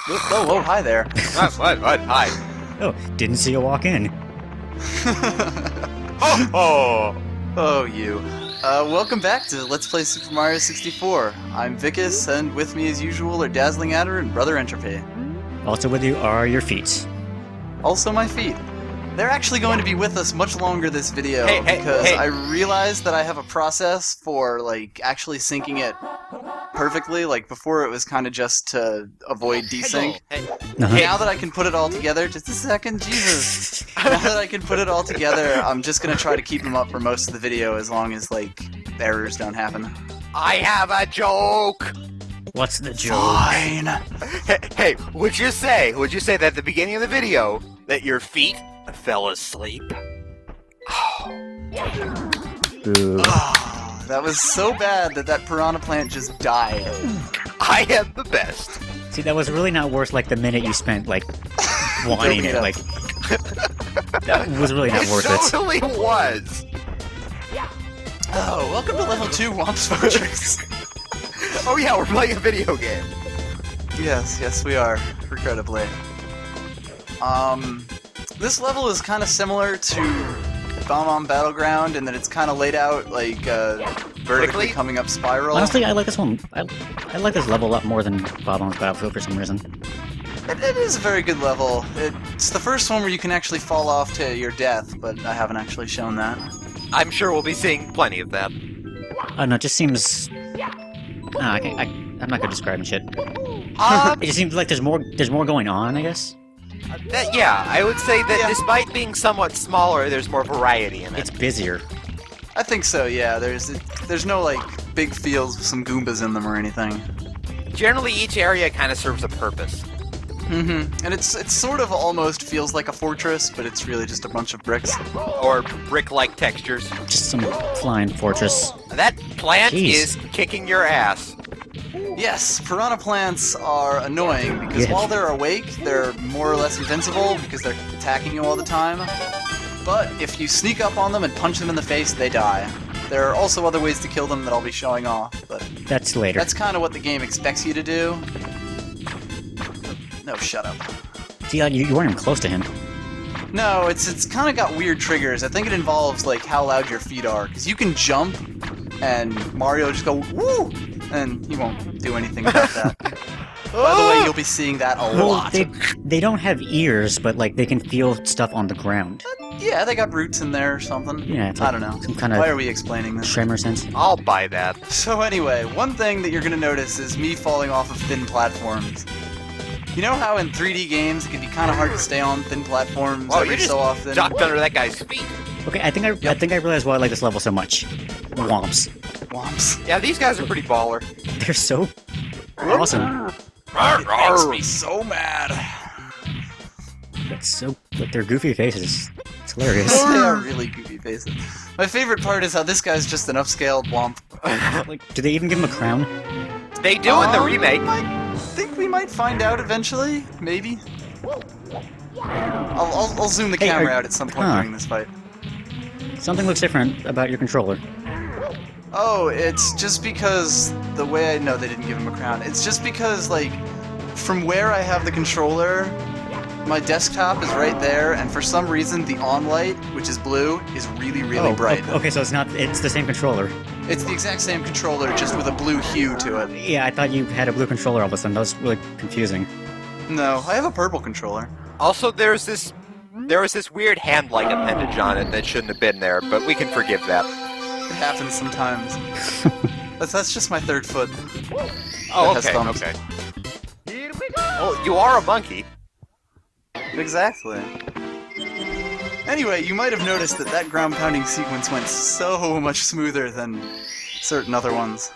Whoa, hi there. What? Hi. Oh, didn't see you walk in. Oh, you. Welcome back to Let's Play Super Mario 64. I'm Vicus, and with me as usual are Dazzling, Addar, and Brother Entropy. Also with you are your feet. Also my feet. They're actually going to be with us much longer this video, because I realized that I have a process for, like, actually syncing it perfectly. Like, before it was kind of just to avoid desync. Now that I can put it all together, just a second, Jesus. Now that I can put it all together, I'm just going to try to keep them up for most of the video as long as, like, errors don't happen. I have a joke! What's the joke? Fine. Hey, would you say that at the beginning of the video that your feet fell asleep? Ooh. Oh, that was so bad that piranha plant just died. I am the best. See, that was really not worth, like, the minute you spent, like, whining it. Like, that was really not worth it. It totally was. Oh, welcome to level 2 Whomp's Fortress. Oh yeah, we're playing a video game. Yes, we are, regrettably. This level is kind of similar to Bomb Battleground in that it's kind of laid out like vertically coming up spiral. Honestly, I like this one. I like this level a lot more than Bob-omb's Battlefield for some reason. It is a very good level. It's the first one where you can actually fall off to your death, but I haven't actually shown that. I'm sure we'll be seeing plenty of that. I don't know, it just seems... I'm not good at describing shit. It just seems like there's more going on, I guess. Yeah, I would say that despite being somewhat smaller, there's more variety in it. It's busier. I think so, yeah. There's no, like, big fields with some Goombas in them or anything. Generally, each area kind of serves a purpose. Mm-hmm. And it's sort of almost feels like a fortress, but it's really just a bunch of bricks. Or brick-like textures. Just some flying fortress. That plant Jeez. is kicking your ass. Yes, piranha plants are annoying because while they're awake, they're more or less invincible because they're attacking you all the time. But if you sneak up on them and punch them in the face, they die. There are also other ways to kill them that I'll be showing off, but that's later. That's kind of what the game expects you to do. No, shut up. See, you weren't even close to him. No, it's kind of got weird triggers. I think it involves like how loud your feet are, because you can jump, and Mario just go woo, and he won't do anything about that. By the way, you'll be seeing that a lot. They don't have ears, but like they can feel stuff on the ground. Yeah, they got roots in there or something. Yeah, it's I like don't know. some kind of Why are we explaining this? tremor sense. I'll buy that. So anyway, one thing that you're gonna notice is me falling off of thin platforms. You know how in 3D games it can be kind of hard to stay on thin platforms every so often? Ducked under that guy's feet. Okay, I think I realized why I like this level so much. Whomps. Whomps. Yeah, these guys are pretty baller. They're so awesome. It makes me so mad. It's so like their goofy faces. It's hilarious. They are really goofy faces. My favorite part is how this guy's just an upscaled Whomp. Like, do they even give him a crown? They do in the remake. I think we might find out eventually. Maybe. I'll zoom the camera out at some point during this fight. Something looks different about your controller. Oh, it's just because the way no, they didn't give him a crown. It's just because, like, from where I have the controller, my desktop is right there, and for some reason the on light, which is blue, is really, really bright. Okay, so it's the same controller. It's the exact same controller, just with a blue hue to it. Yeah, I thought you had a blue controller all of a sudden. That was really confusing. No, I have a purple controller. Also, there was this weird hand-like appendage on it that shouldn't have been there, but we can forgive that. It happens sometimes. That's just my third foot. Oh, okay. Well, you are a monkey. Exactly. Anyway, you might have noticed that ground-pounding sequence went so much smoother than certain other ones.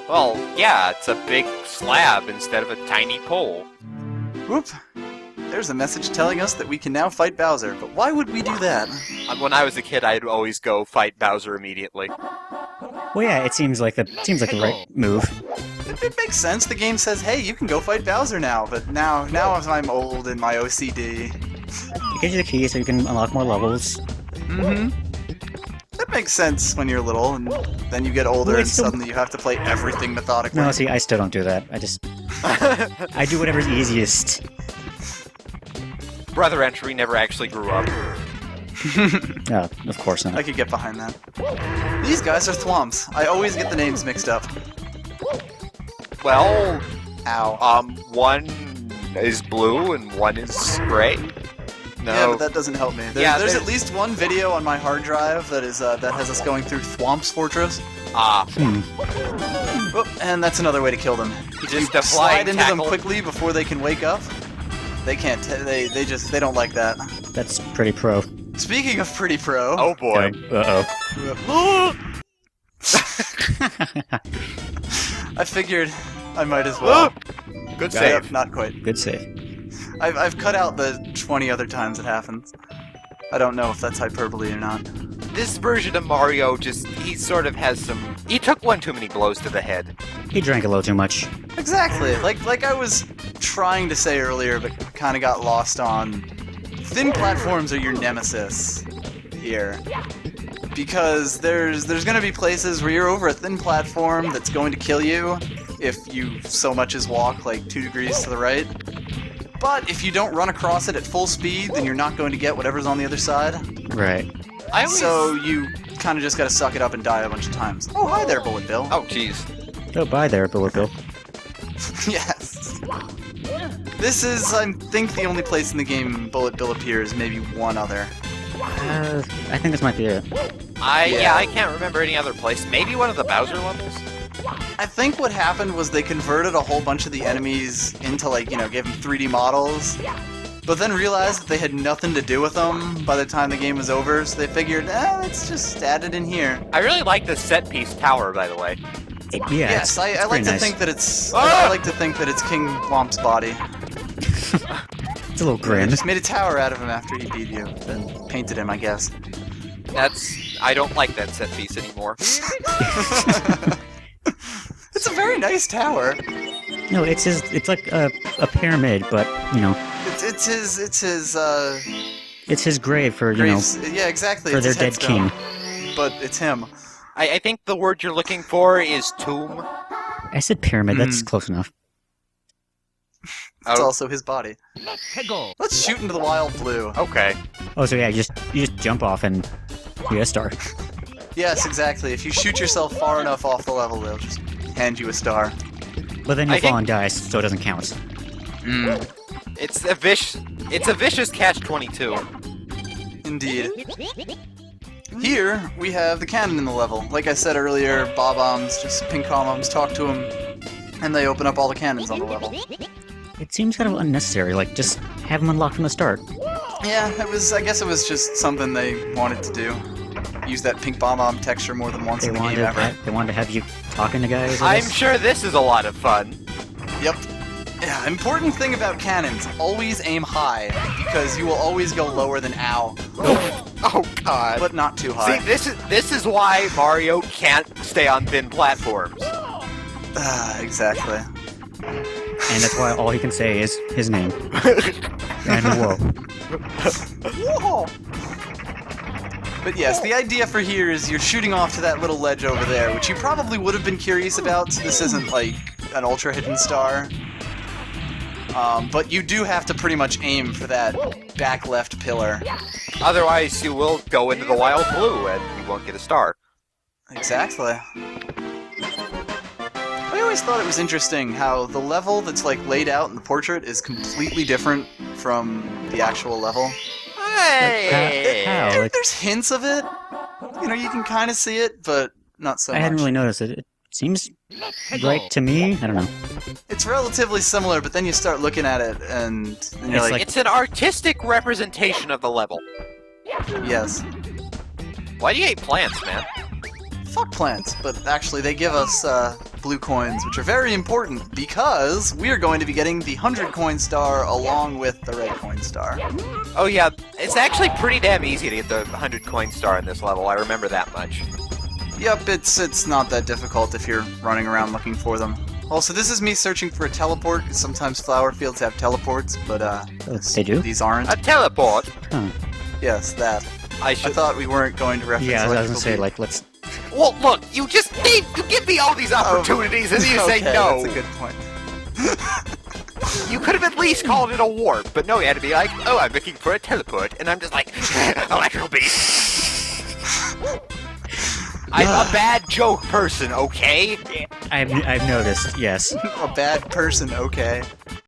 Well, yeah, it's a big slab instead of a tiny pole. Whoop. There's a message telling us that we can now fight Bowser, but why would we do that? When I was a kid, I'd always go fight Bowser immediately. Well, yeah, it seems like the right move. It makes sense. The game says, hey, you can go fight Bowser now, but now as I'm old in my OCD. It gives you the key so you can unlock more levels. Mm-hmm. That makes sense when you're little, and then you get older and suddenly you have to play everything methodically. No, see, I still don't do that. I just I do whatever's easiest. Brother Entropy never actually grew up. Oh, of course not. I could get behind that. These guys are thwomps. I always get the names mixed up. Well, Ow. one is blue and one is gray. No. Yeah, but that doesn't help me. There's there's at least one video on my hard drive that is that has us going through Thwomp's Fortress. Oh, and that's another way to kill them. You Just a just slide flying into them tackle. quickly before they can wake up. They can't. They don't like that. That's pretty pro. Speaking of pretty pro. Oh boy. Uh-oh. I figured I might as well. Good Yep, save. not quite. Good save. I've cut out the 20 other times it happens. I don't know if that's hyperbole or not. This version of Mario he sort of has some... He took one too many blows to the head. He drank a little too much. Exactly. Like I was trying to say earlier, but kind of got lost on. Thin platforms are your nemesis here. Because there's going to be places where you're over a thin platform that's going to kill you if you so much as walk like 2 degrees to the right. But if you don't run across it at full speed, then you're not going to get whatever's on the other side. Right. So you kind of just got to suck it up and die a bunch of times. Oh, hi there, Bullet Bill. Oh, jeez. Oh, bye there, Bullet Bill. Yes. This is, I think, the only place in the game Bullet Bill appears, maybe one other. I think this might be it. Yeah, I can't remember any other place. Maybe one of the Bowser levels? I think what happened was they converted a whole bunch of the enemies into, like, you know, gave them 3D models, but then realized that they had nothing to do with them by the time the game was over, so they figured, let's just add it in here. I really like the set-piece tower, by the way. Yes, I like pretty to nice. think that it's. Ah! I like to think that it's King Whomp's body. It's a little They grim. just made a tower out of him after he beat you, then painted him, I guess. I don't like that set piece anymore. It's a very nice tower. No, it's like a pyramid, but, you know, It's his it's his grave for, you graves. know, Yeah, exactly. for it's their his dead headstone, king. But it's him. I think the word you're looking for is tomb. I said pyramid, that's close enough. It's Oh. also his body. Let's shoot into the wild blue. Okay. Oh, so yeah, you just jump off and you get a star. Yes, exactly. If you shoot yourself far enough off the level, they'll just hand you a star. But then you I fall think- and die, so it doesn't count. It's a vicious catch-22. Indeed. Here, we have the cannon in the level. Like I said earlier, Bob-ombs, just pink bombs, talk to them, and they open up all the cannons on the level. It seems kind of unnecessary, like, just have them unlocked from the start. Yeah, I guess it was just something they wanted to do. Use that pink bomb texture more than once They in the wanted, game ever. they wanted to have you talking to guys, I I'm guess. sure this is a lot of fun. Yep. Yeah, important thing about cannons, always aim high, because you will always go lower than ow, Oh god. but not too high. See, this is why Mario can't stay on thin platforms. Exactly. And that's why all he can say is his name. And whoa. Whoa! But yes, the idea for here is you're shooting off to that little ledge over there, which you probably would have been curious about. This isn't like an ultra hidden star. But you do have to pretty much aim for that back left pillar. Otherwise, you will go into the wild blue and you won't get a star. Exactly. I always thought it was interesting how the level that's like laid out in the portrait is completely different from the actual level. Hey! How? Like, There's hints of it. You know, you can kind of see it, but not so I much. hadn't really noticed it. It seems right to me. I don't know. It's relatively similar, but then you start looking at it, and you're It's like, like- It's an artistic representation of the level. yes. Why do you hate plants, man? Fuck plants, but actually they give us blue coins, which are very important because we're going to be getting the 100 coin star along with the red coin star. Oh yeah, it's actually pretty damn easy to get the 100 coin star in this level, I remember that much. Yep, it's not that difficult if you're running around looking for them. Also, this is me searching for a teleport, because sometimes flower fields have teleports, but They do? these aren't. A teleport! Huh. Yes, that. I I should... thought we weren't going to reference Yeah, I was gonna electrical say, beam. like, let's... Well, look, you give me all these opportunities and you say Okay, no! that's a good point. You could have at least called it a warp, but no, you had to be like, oh, I'm looking for a teleport, and I'm just like, electrical beast. I'm a bad joke person, okay? I've noticed, yes. A bad person, okay.